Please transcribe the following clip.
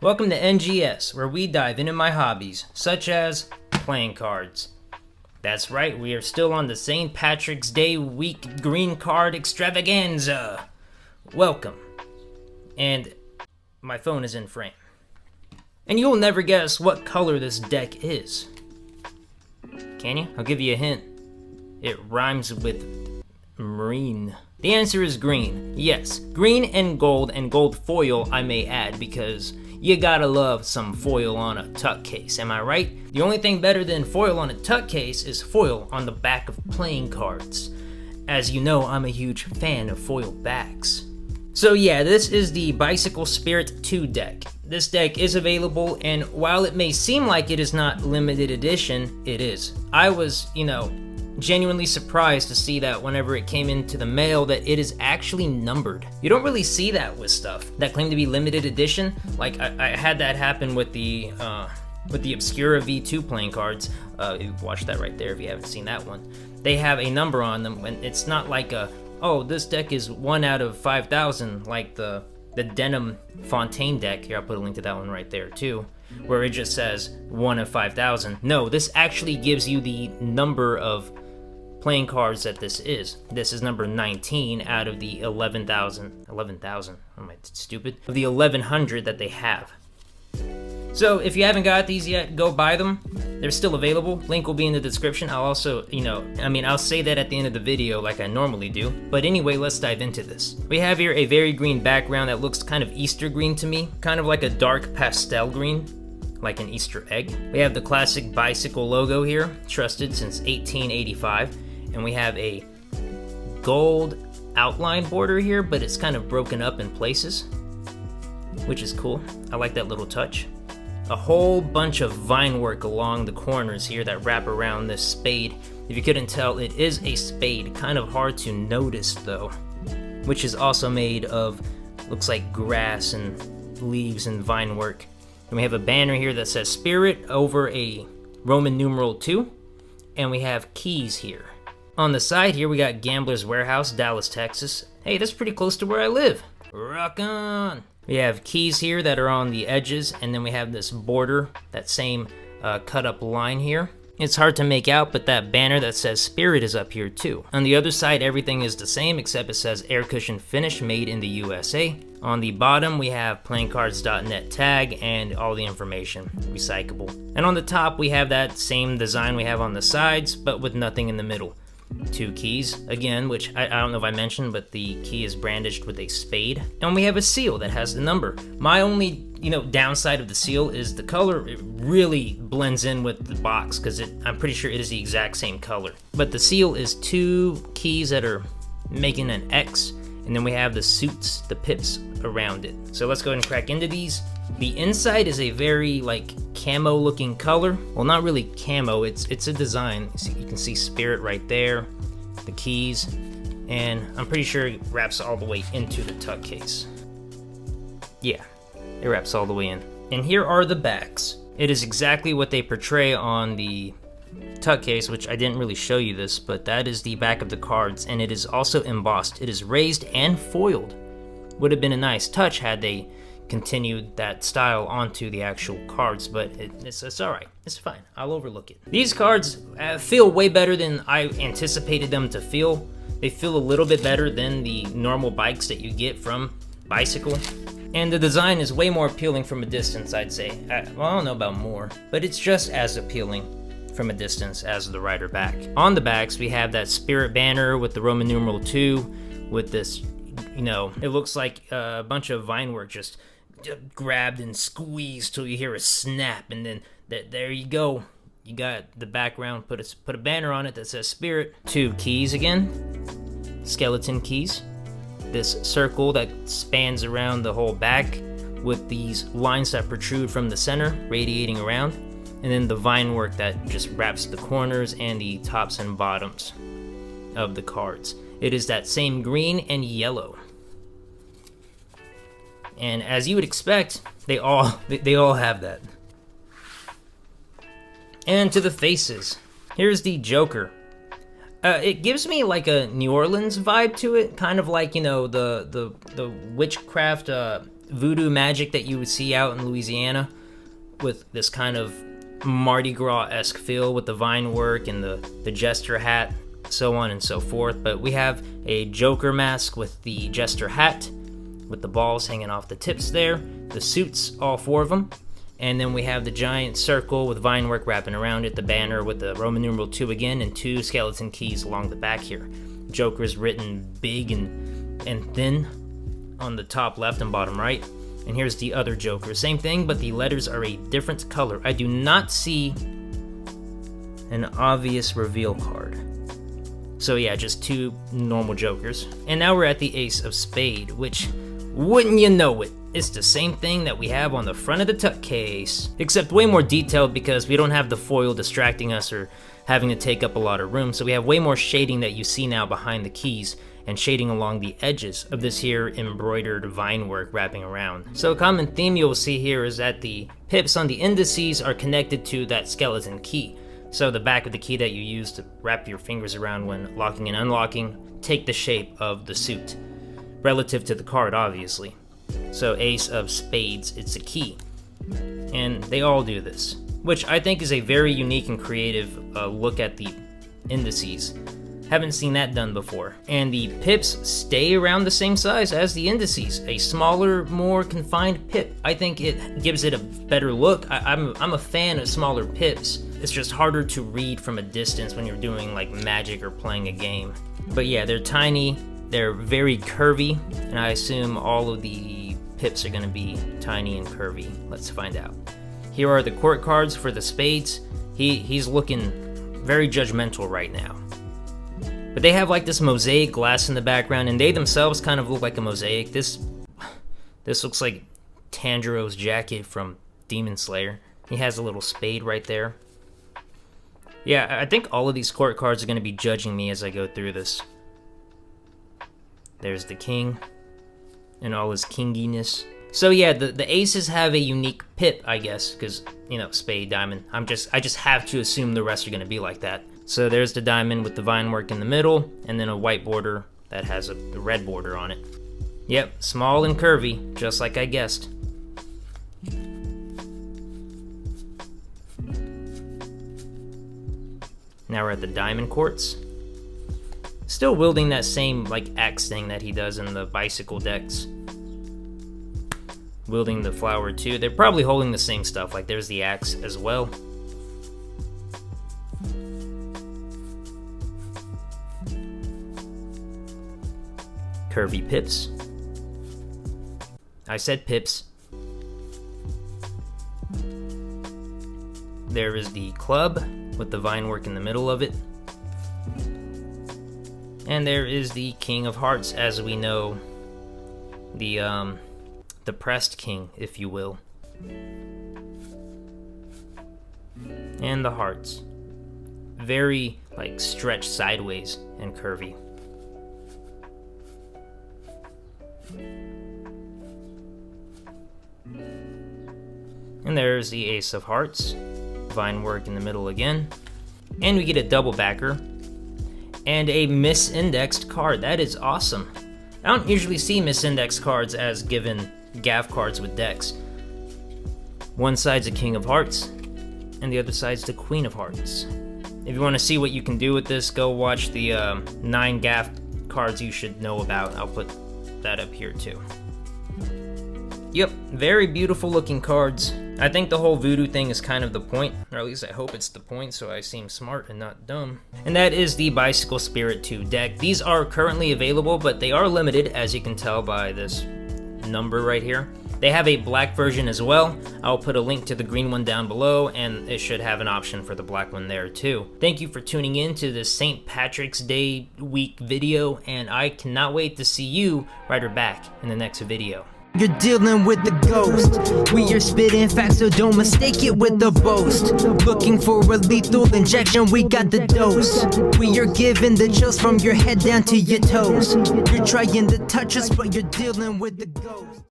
Welcome to NGS, where we dive into my hobbies, such as playing cards. That's right, we are still on the St. Patrick's Day week green card extravaganza. Welcome. And my phone is in frame. And you'll never guess what color this deck is. Can you? I'll give you a hint. It rhymes with marine. The answer is green. Yes, green and gold foil, I may add, because you gotta love some foil on a tuck case, am I right? The only thing better than foil on a tuck case is foil on the back of playing cards. As you know, I'm a huge fan of foil backs. So yeah, this is the Bicycle Spirit 2 deck. This deck is available, and while it may seem like it is not limited edition, it is. I was, genuinely surprised to see that whenever it came into the mail that it is actually numbered. You don't really see that with stuff that claim to be limited edition. Like I had that happen with the Obscura V2 playing cards. Watch that right there if you haven't seen that one. They have a number on them, and it's not like this deck is 1 out of 5,000 like the Denim Fontaine deck. Here, I'll put a link to that one right there too, where it just says 1 of 5,000. No, this actually gives you the number of playing cards that this is. This is number 19 out of the 11,000. Am I stupid? Of the 1,100 that they have. So if you haven't got these yet, go buy them. They're still available. Link will be in the description. I'll also, I'll say that at the end of the video like I normally do. But anyway, let's dive into this. We have here a very green background that looks kind of Easter green to me. Kind of like a dark pastel green, like an Easter egg. We have the classic bicycle logo here, trusted since 1885. And we have a gold outline border here, but it's kind of broken up in places, which is cool. I like that little touch. A whole bunch of vine work along the corners here that wrap around this spade. If you couldn't tell, it is a spade. Kind of hard to notice though, which is also made of, looks like grass and leaves and vine work. And we have a banner here that says Spirit over a Roman numeral 2, and we have keys here. On the side here, we got Gambler's Warehouse, Dallas, Texas. Hey, that's pretty close to where I live. Rock on! We have keys here that are on the edges, and then we have this border, that same cut up line here. It's hard to make out, but that banner that says Spirit is up here too. On the other side, everything is the same, except it says Air Cushion Finish, made in the USA. On the bottom, we have playingcards.net tag and all the information, recyclable. And on the top, we have that same design we have on the sides, but with nothing in the middle. 2 keys, again, which I don't know if I mentioned, but the key is brandished with a spade. And we have a seal that has the number. My only, downside of the seal is the color. It really blends in with the box, because I'm pretty sure it is the exact same color. But the seal is 2 keys that are making an X, and then we have the suits, the pips around it. So let's go ahead and crack into these. The inside is a very camo looking color. Well, not really camo, it's a design. You can see Spirit right there, the keys, and I'm pretty sure it wraps all the way into the tuck case. Yeah, it wraps all the way in. And here are the backs. It is exactly what they portray on the tuck case, which I didn't really show you this, but that is the back of the cards, and it is also embossed. It is raised and foiled. Would have been a nice touch had they continued that style onto the actual cards, but it's alright. It's fine. I'll overlook it. These cards feel way better than I anticipated them to feel. They feel a little bit better than the normal bikes that you get from Bicycle. And the design is way more appealing from a distance, I'd say. I don't know about more, but it's just as appealing from a distance as the rider back. On the backs, we have that Spirit banner with the Roman numeral 2, with this, it looks like a bunch of vine work just grabbed and squeezed till you hear a snap, and then there you go. You got the background, put a banner on it that says Spirit. 2 keys again, skeleton keys. This circle that spans around the whole back with these lines that protrude from the center, radiating around, and then the vine work that just wraps the corners and the tops and bottoms of the cards. It is that same green and yellow. And as you would expect, they all have that. And to the faces. Here's the Joker. It gives me like a New Orleans vibe to it, kind of like, the witchcraft voodoo magic that you would see out in Louisiana, with this kind of Mardi Gras-esque feel with the vine work and the jester hat, so on and so forth. But we have a Joker mask with the jester hat, with the balls hanging off the tips there, the suits, all 4 of them, and then we have the giant circle with vine work wrapping around it, the banner with the Roman numeral 2 again, and 2 skeleton keys along the back here. Joker is written big and thin on the top left and bottom right. And here's the other Joker. Same thing, but the letters are a different color. I do not see an obvious reveal card. So yeah, just 2 normal Jokers. And now we're at the Ace of Spade, which, wouldn't you know it, it's the same thing that we have on the front of the tuck case, except way more detailed because we don't have the foil distracting us or having to take up a lot of room. So we have way more shading that you see now behind the keys, and shading along the edges of this here embroidered vine work wrapping around. So a common theme you'll see here is that the pips on the indices are connected to that skeleton key. So the back of the key that you use to wrap your fingers around when locking and unlocking take the shape of the suit, relative to the card obviously. So Ace of Spades, it's a key. And they all do this, which I think is a very unique and creative look at the indices. Haven't seen that done before. And the pips stay around the same size as the indices. A smaller, more confined pip. I think it gives it a better look. I'm a fan of smaller pips. It's just harder to read from a distance when you're doing like magic or playing a game. But yeah, they're tiny, they're very curvy, and I assume all of the pips are gonna be tiny and curvy. Let's find out. Here are the court cards for the spades. He's looking very judgmental right now. But they have like this mosaic glass in the background, and they themselves kind of look like a mosaic. This looks like Tanjiro's jacket from Demon Slayer. He has a little spade right there. Yeah, I think all of these court cards are going to be judging me as I go through this. There's the king and all his kinginess. So yeah, the aces have a unique pip, I guess, because, you know, spade, diamond. I just have to assume the rest are going to be like that. So there's the diamond with the vine work in the middle, and then a white border that has the red border on it. Yep, small and curvy, just like I guessed. Now we're at the diamond quartz. Still wielding that same like axe thing that he does in the bicycle decks. Wielding the flower too. They're probably holding the same stuff, like there's the axe as well. Curvy pips. I said pips. There is the club with the vine work in the middle of it. And there is the King of Hearts, as we know, the pressed king, if you will. And the hearts. Very, like, stretched sideways and curvy. And there's the Ace of Hearts, vine work in the middle again. And we get a double backer and a misindexed card. That is awesome. I don't usually see misindexed cards as given gaff cards with decks. One side's a King of Hearts and the other side's the Queen of Hearts. If you want to see what you can do with this, go watch the 9 gaff cards you should know about. I'll put that up here too. Yep, very beautiful looking cards. I think the whole voodoo thing is kind of the point, or at least I hope it's the point so I seem smart and not dumb. And that is the Bicycle Spirit 2 deck. These are currently available, but they are limited, as you can tell by this number right here. They have a black version as well. I'll put a link to the green one down below, and it should have an option for the black one there too. Thank you for tuning in to this St. Patrick's Day week video, and I cannot wait to see you right back in the next video. You're dealing with the ghost. We are spitting facts, so don't mistake it with the boast. Looking for a lethal injection, we got the dose. We are giving the chills from your head down to your toes. You're trying to touch us, but you're dealing with the ghost.